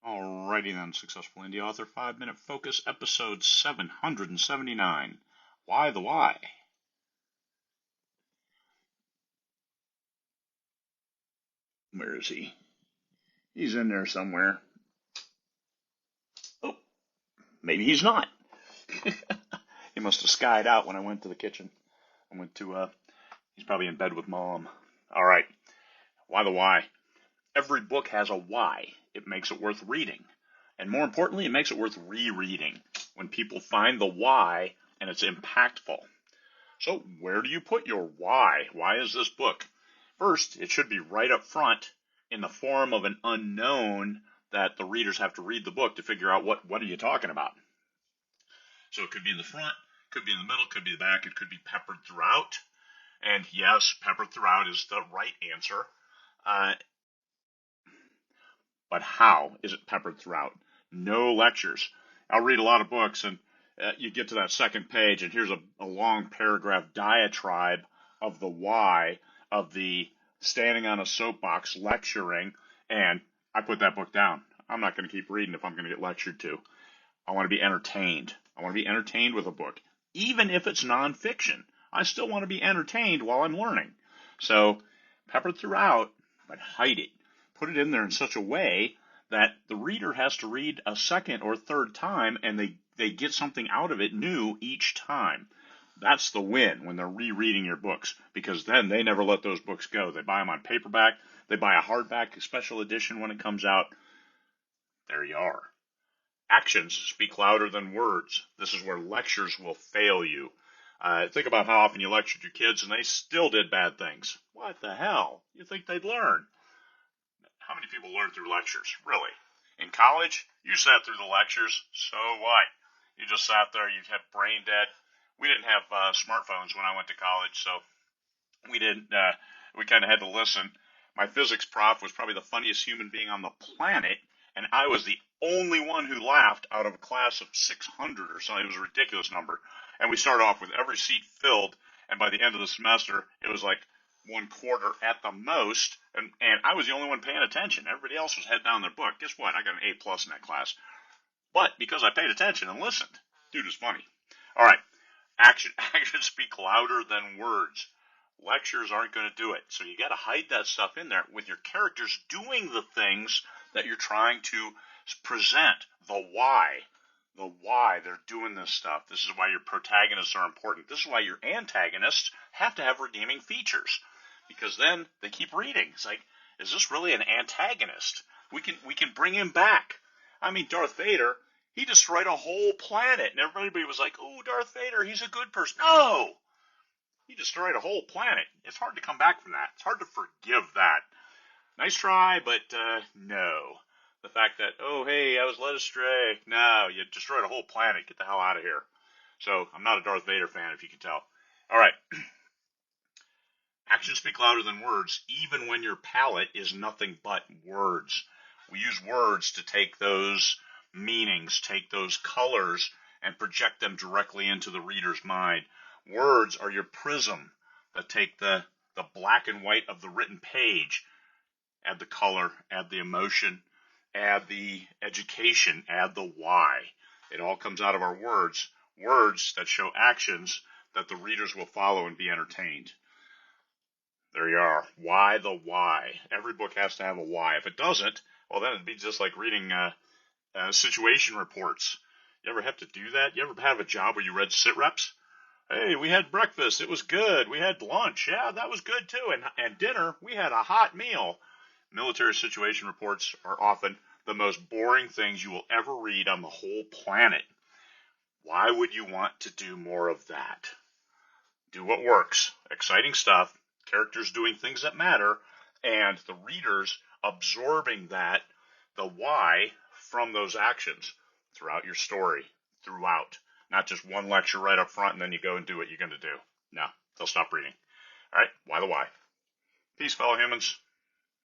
Alrighty then, Successful Indie Author 5-Minute Focus, episode 779. Why the Why? Where is he? He's in there somewhere. Oh, maybe he's not. He must have skied out when I went to the kitchen. He's probably in bed with Mom. Alright, why the why? Every book has a why. It makes it worth reading. And more importantly, it makes it worth rereading when people find the why and it's impactful. So where do you put your why? Why is this book? First, it should be right up front in the form of an unknown that the readers have to read the book to figure out what are you talking about. So it could be in the front, could be in the middle, could be the back, it could be peppered throughout. And yes, peppered throughout is the right answer. But how is it peppered throughout? No lectures. I'll read a lot of books, and you get to that second page, and here's a long paragraph diatribe of the why of the standing on a soapbox lecturing, and I put that book down. I'm not going to keep reading if I'm going to get lectured to. I want to be entertained. I want to be entertained with a book. Even if it's nonfiction, I still want to be entertained while I'm learning. So, peppered throughout, but hide it. Put it in there in such a way that the reader has to read a second or third time and they get something out of it new each time. That's the win when they're rereading your books, because then they never let those books go. They buy them on paperback. They buy a hardback special edition when it comes out. There you are. Actions speak louder than words. This is where lectures will fail you. Think about how often you lectured your kids and they still did bad things. What the hell? You think they'd learn? How many people learn through lectures? Really? In college, you sat through the lectures, so what? You just sat there, you had brain dead. We didn't have smartphones when I went to college, so we kind of had to listen. My physics prof was probably the funniest human being on the planet, and I was the only one who laughed out of a class of 600 or something. It was a ridiculous number. And we started off with every seat filled, and by the end of the semester, it was like 1/4 at the most, and I was the only one paying attention. Everybody else was head down their book. Guess what? I got an A+ in that class. But because I paid attention and listened, dude is funny. All right, actions speak louder than words. Lectures aren't going to do it, so you got to hide that stuff in there with your characters doing the things that you're trying to present. The why they're doing this stuff. This is why your protagonists are important. This is why your antagonists have to have redeeming features, because then they keep reading. It's like, is this really an antagonist? We can bring him back. I mean, Darth Vader, he destroyed a whole planet, and everybody was like, "Oh, Darth Vader, he's a good person." No, he destroyed a whole planet. It's hard to come back from that. It's hard to forgive that. Nice try, but no. The fact that, oh, hey, I was led astray. No, you destroyed a whole planet. Get the hell out of here. So I'm not a Darth Vader fan, if you can tell. All right. Actions speak louder than words, even when your palette is nothing but words. We use words to take those meanings, take those colors, and project them directly into the reader's mind. Words are your prism that take the black and white of the written page, add the color, add the emotion, add the education, add the why. It all comes out of our words. Words that show actions that the readers will follow and be entertained. There you are. Why the why? Every book has to have a why. If it doesn't, well, then it'd be just like reading situation reports. You ever have to do that? You ever have a job where you read sit reps? Hey, we had breakfast. It was good. We had lunch. Yeah, that was good too. And dinner, we had a hot meal. Military situation reports are often the most boring things you will ever read on the whole planet. Why would you want to do more of that? Do what works. Exciting stuff, characters doing things that matter, and the readers absorbing that, the why, from those actions throughout your story, throughout. Not just one lecture right up front and then you go and do what you're going to do. No, they'll stop reading. All right, why the why? Peace, fellow humans.